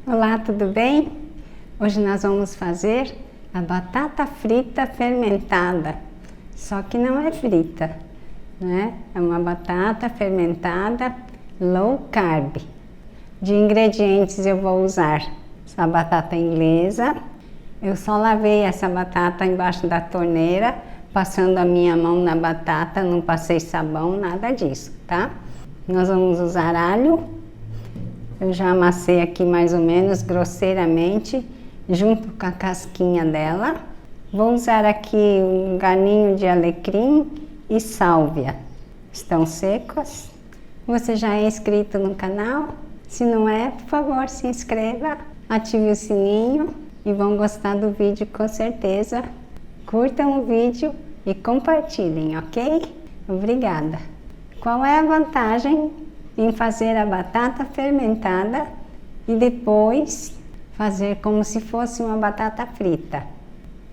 Olá, tudo bem? Hoje nós vamos fazer a batata frita fermentada, só que não é frita, né? É uma batata fermentada low carb. De ingredientes eu vou usar a batata inglesa. Eu só lavei essa batata embaixo da torneira, passando a minha mão na batata, não passei sabão, nada disso, tá? Nós vamos usar alho. Eu já amassei aqui mais ou menos grosseiramente, junto com a casquinha dela. Vou usar aqui um galinho de alecrim e sálvia. Estão secos. Você já é inscrito no canal? Se não é, por favor, se inscreva, ative o sininho e vão gostar do vídeo com certeza. Curtam o vídeo e compartilhem, ok? Obrigada! Qual é a vantagem em fazer a batata fermentada e depois fazer como se fosse uma batata frita?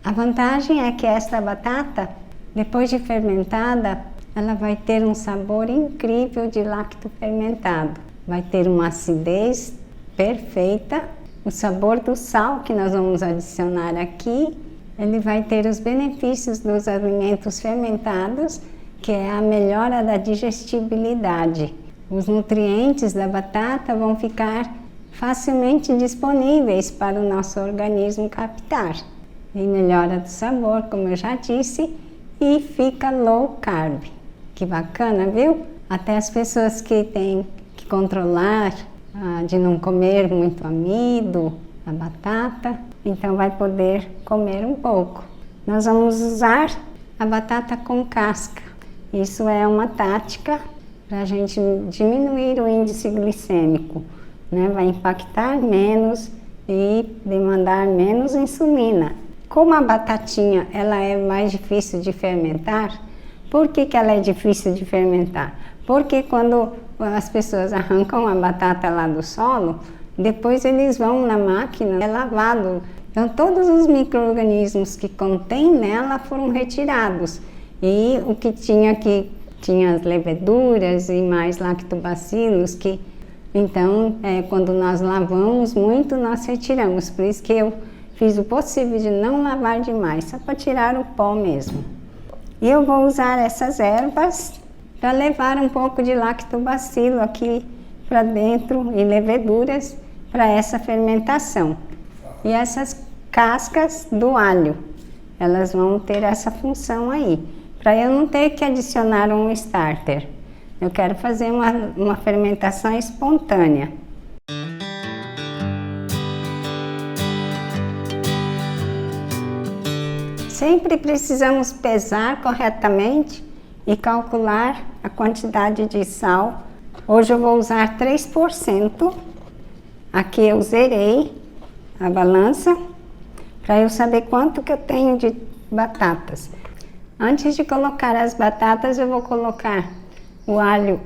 A vantagem é que esta batata, depois de fermentada, ela vai ter um sabor incrível de lacto fermentado. Vai ter uma acidez perfeita. O sabor do sal que nós vamos adicionar aqui, ele vai ter os benefícios dos alimentos fermentados, que é a melhora da digestibilidade. Os nutrientes da batata vão ficar facilmente disponíveis para o nosso organismo captar. E melhora do sabor, como eu já disse, e fica low carb. Que bacana, viu? Até as pessoas que têm que controlar de não comer muito amido, a batata, então vai poder comer um pouco. Nós vamos usar a batata com casca. Isso é uma tática para a gente diminuir o índice glicêmico, né? Vai impactar menos e demandar menos insulina. Como a batatinha ela é mais difícil de fermentar, por que ela é difícil de fermentar? Porque quando as pessoas arrancam a batata lá do solo, depois eles vão na máquina, é lavado. Então todos os micro-organismos que contém nela foram retirados. E o que tinha as leveduras e mais lactobacilos, que então quando nós lavamos muito, nós retiramos. Por isso que eu fiz o possível de não lavar demais, só para tirar o pó mesmo. E eu vou usar essas ervas para levar um pouco de lactobacilo aqui para dentro e leveduras para essa fermentação. E essas cascas do alho, elas vão ter essa função aí, para eu não ter que adicionar um starter. Eu quero fazer uma fermentação espontânea. Sempre precisamos pesar corretamente e calcular a quantidade de sal. Hoje eu vou usar 3%. Aqui eu zerei a balança para eu saber quanto que eu tenho de batatas. Antes de colocar as batatas, eu vou colocar o alho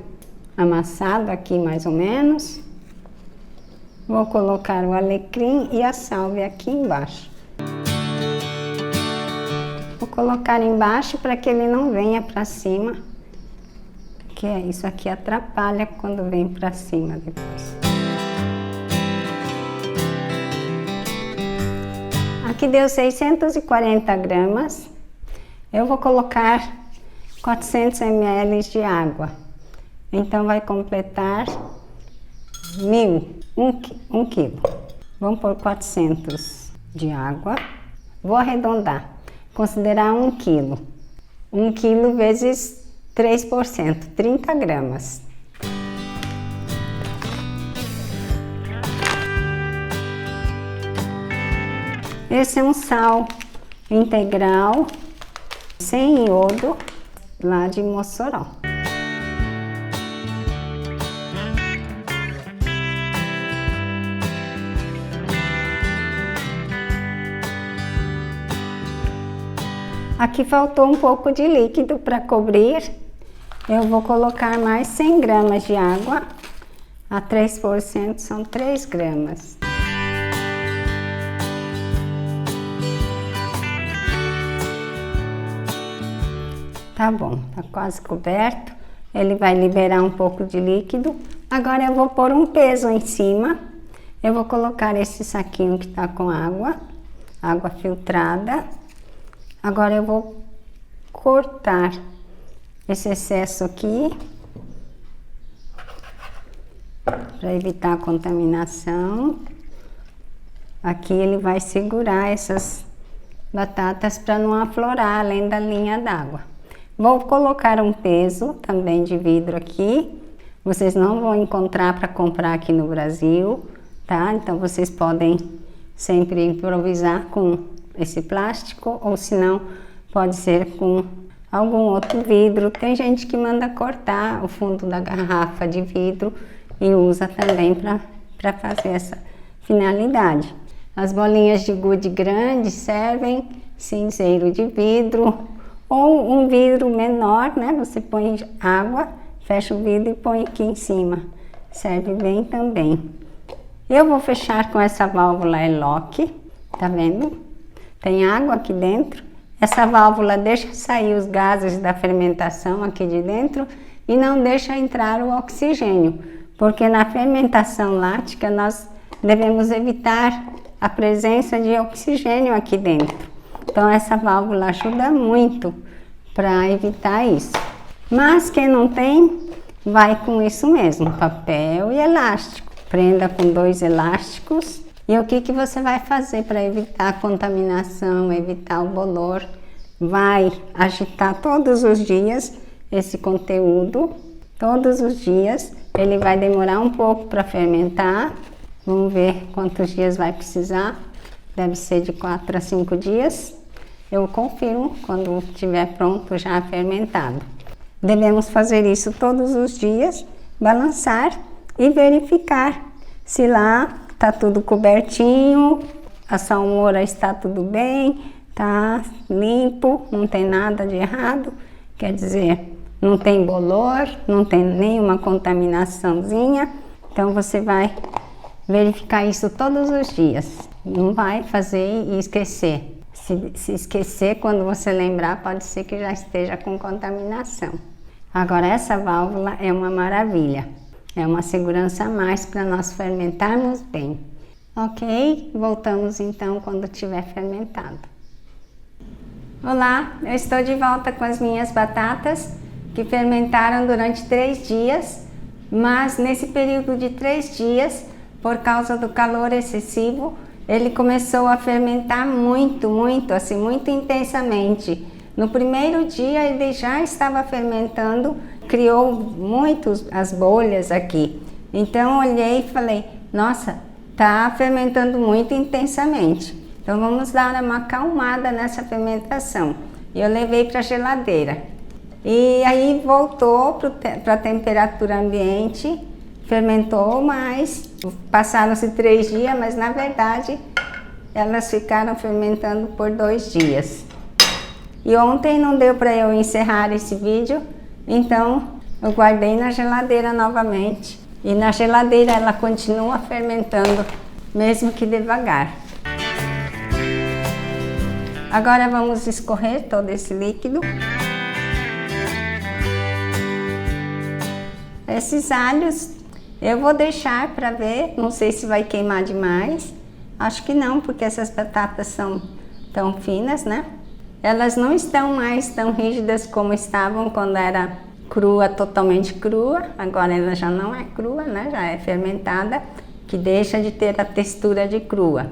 amassado aqui mais ou menos. Vou colocar o alecrim e a sálvia aqui embaixo. Vou colocar embaixo para que ele não venha para cima, porque isso aqui atrapalha quando vem para cima depois. Aqui deu 640 gramas. Eu vou colocar 400 ml de água. Então vai completar 1 quilo. Vamos pôr 400 de água. Vou arredondar. Considerar 1 quilo. 1 quilo vezes 3%, 30 gramas. Esse é um sal integral, sem iodo, lá de Mossoró. Aqui faltou um pouco de líquido para cobrir. Eu vou colocar mais 100 gramas de água. A 3% são 3 gramas. Tá bom, tá quase coberto. Ele vai liberar um pouco de líquido. Agora eu vou pôr um peso em cima. Eu vou colocar esse saquinho que está com água filtrada. Agora eu vou cortar esse excesso aqui, para evitar a contaminação. Aqui ele vai segurar essas batatas para não aflorar além da linha d'água. Vou colocar um peso também de vidro aqui. Vocês não vão encontrar para comprar aqui no Brasil, tá? Então vocês podem sempre improvisar com esse plástico, ou se não, pode ser com algum outro vidro. Tem gente que manda cortar o fundo da garrafa de vidro e usa também para fazer essa finalidade. As bolinhas de gude grande servem, cinzeiro de vidro ou um vidro menor, né? Você põe água, fecha o vidro e põe aqui em cima. Serve bem também. Eu vou fechar com essa válvula E-Lock, tá vendo? Tem água aqui dentro. Essa válvula deixa sair os gases da fermentação aqui de dentro e não deixa entrar o oxigênio, porque na fermentação láctea nós devemos evitar a presença de oxigênio aqui dentro. Então essa válvula ajuda muito para evitar isso. Mas quem não tem, vai com isso mesmo, papel e elástico. Prenda com 2 elásticos. E o que você vai fazer para evitar a contaminação, evitar o bolor? Vai agitar todos os dias esse conteúdo, todos os dias. Ele vai demorar um pouco para fermentar. Vamos ver quantos dias vai precisar. Deve ser de 4 a 5 dias. Eu confirmo quando estiver pronto, já fermentado. Devemos fazer isso todos os dias, balançar e verificar se lá está tudo cobertinho, a salmoura está tudo bem, está limpo, não tem nada de errado. Quer dizer, não tem bolor, não tem nenhuma contaminaçãozinha. Então você vai verificar isso todos os dias. Não vai fazer e esquecer. Se esquecer, quando você lembrar, pode ser que já esteja com contaminação. Agora essa válvula é uma maravilha. É uma segurança a mais para nós fermentarmos bem. Ok? Voltamos então quando tiver fermentado. Olá, eu estou de volta com as minhas batatas que fermentaram durante 3 dias, mas nesse período de 3 dias, por causa do calor excessivo, ele começou a fermentar muito intensamente. No primeiro dia ele já estava fermentando, criou muitas as bolhas aqui. Então eu olhei e falei, nossa, tá fermentando muito intensamente. Então vamos dar uma acalmada nessa fermentação. E eu levei para a geladeira. E aí voltou para a temperatura ambiente, fermentou mais. Passaram-se 3 dias, mas na verdade elas ficaram fermentando por 2 dias. E ontem não deu para eu encerrar esse vídeo, então eu guardei na geladeira novamente. E na geladeira ela continua fermentando, mesmo que devagar. Agora vamos escorrer todo esse líquido. Esses alhos eu vou deixar para ver, não sei se vai queimar demais. Acho que não, porque essas batatas são tão finas, né? Elas não estão mais tão rígidas como estavam quando era crua, totalmente crua. Agora ela já não é crua, né? Já é fermentada, que deixa de ter a textura de crua.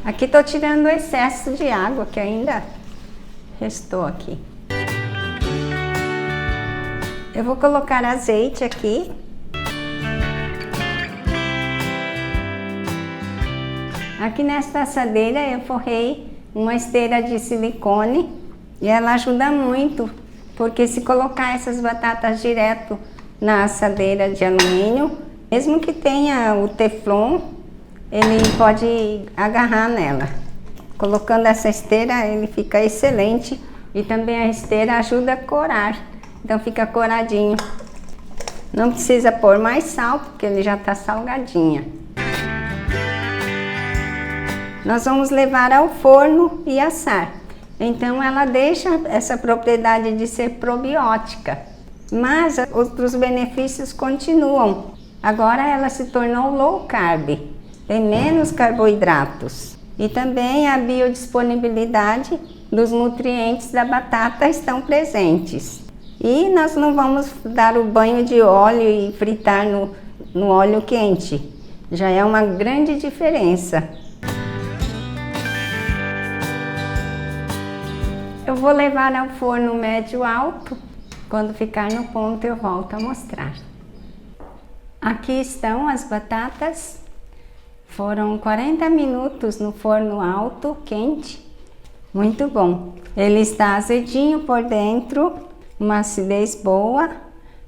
Aqui estou tirando o excesso de água que ainda restou aqui. Eu vou colocar azeite aqui. Aqui nesta assadeira eu forrei uma esteira de silicone e ela ajuda muito, porque se colocar essas batatas direto na assadeira de alumínio, mesmo que tenha o teflon, ele pode agarrar nela. Colocando essa esteira ele fica excelente e também a esteira ajuda a corar, então fica coradinho. Não precisa pôr mais sal, porque ele já está salgadinha. Nós vamos levar ao forno e assar. Então ela deixa essa propriedade de ser probiótica. mas outros benefícios continuam. Agora ela se tornou low carb, tem menos carboidratos. E também a biodisponibilidade dos nutrientes da batata estão presentes. E nós não vamos dar o banho de óleo e fritar no óleo quente. Já é uma grande diferença. Eu vou levar ao forno médio alto. Quando ficar no ponto eu volto a mostrar. Aqui estão as batatas. Foram 40 minutos no forno alto, quente. Muito bom. Ele está azedinho por dentro, uma acidez boa.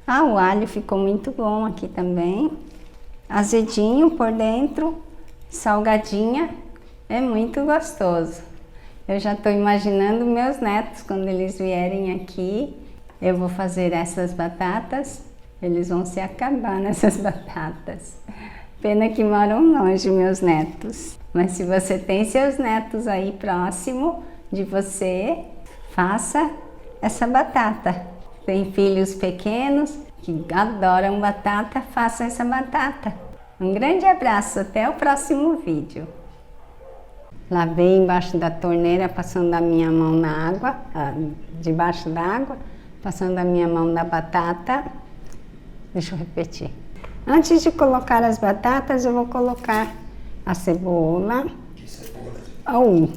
Ah, o alho ficou muito bom aqui também. Azedinho por dentro, salgadinha. É muito gostoso. Eu já estou imaginando meus netos quando eles vierem aqui. Eu vou fazer essas batatas. Eles vão se acabar nessas batatas. Pena que moram longe, meus netos. Mas se você tem seus netos aí próximo de você, faça essa batata. Tem filhos pequenos que adoram batata, faça essa batata. Um grande abraço, até o próximo vídeo. Lavei embaixo da torneira, passando a minha mão na água, debaixo da água, passando a minha mão na batata. Deixa eu repetir. Antes de colocar as batatas, eu vou colocar a cebola. Que cebola?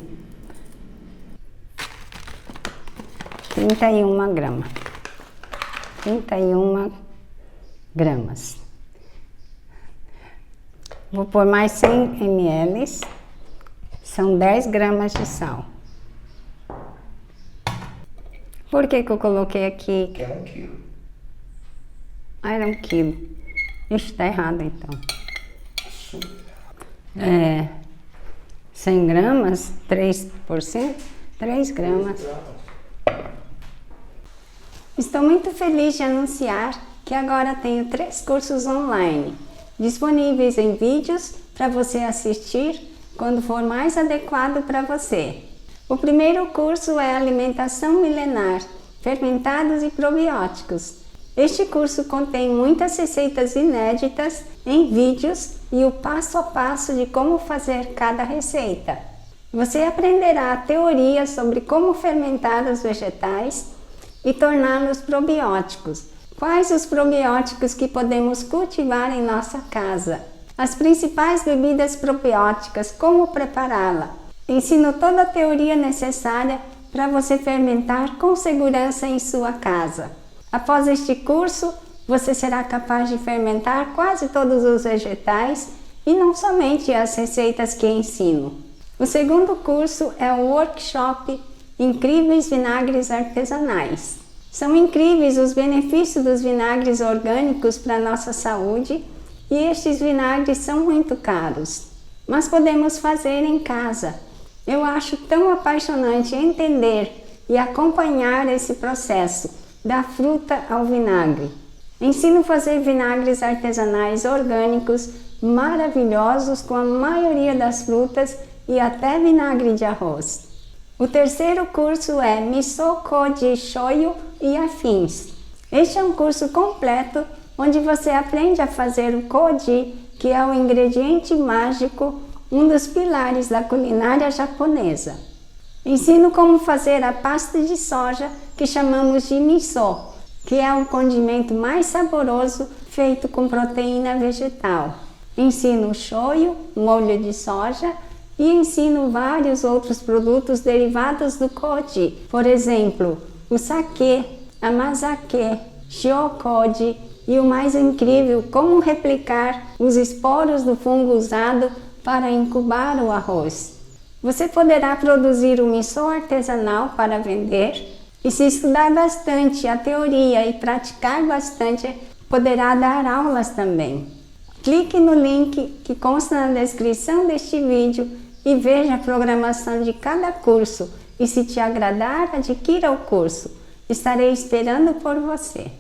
31 gramas. 31 gramas. Vou pôr mais 100 ml. São 10 gramas de sal. Por que eu coloquei aqui? Que é 1 quilo. Ah, era 1 quilo. Ixi, tá errado então. 100 gramas, 3%, 3 gramas. Estou muito feliz de anunciar que agora tenho 3 cursos online, disponíveis em vídeos para você assistir quando for mais adequado para você. O primeiro curso é Alimentação Milenar, Fermentados e Probióticos. Este curso contém muitas receitas inéditas em vídeos e o passo a passo de como fazer cada receita. Você aprenderá a teoria sobre como fermentar os vegetais e torná-los probióticos. Quais os probióticos que podemos cultivar em nossa casa? As principais bebidas probióticas, como prepará-la. Ensino toda a teoria necessária para você fermentar com segurança em sua casa. Após este curso, você será capaz de fermentar quase todos os vegetais e não somente as receitas que ensino. O segundo curso é o workshop Incríveis Vinagres Artesanais. São incríveis os benefícios dos vinagres orgânicos para a nossa saúde e estes vinagres são muito caros, mas podemos fazer em casa. Eu acho tão apaixonante entender e acompanhar esse processo da fruta ao vinagre. Ensino a fazer vinagres artesanais orgânicos maravilhosos com a maioria das frutas e até vinagre de arroz. O terceiro curso é Miso, Koji, Shoyu e afins. Este é um curso completo onde você aprende a fazer o Koji, que é o ingrediente mágico, um dos pilares da culinária japonesa. Ensino como fazer a pasta de soja que chamamos de miso, que é um condimento mais saboroso feito com proteína vegetal. Ensino o shoyu, molho de soja, e ensino vários outros produtos derivados do koji, por exemplo, o sake, a mazake, shiokoji e o mais incrível, como replicar os esporos do fungo usado para incubar o arroz. Você poderá produzir o miso artesanal para vender e, se estudar bastante a teoria e praticar bastante, poderá dar aulas também. Clique no link que consta na descrição deste vídeo e veja a programação de cada curso e, se te agradar, adquira o curso. Estarei esperando por você.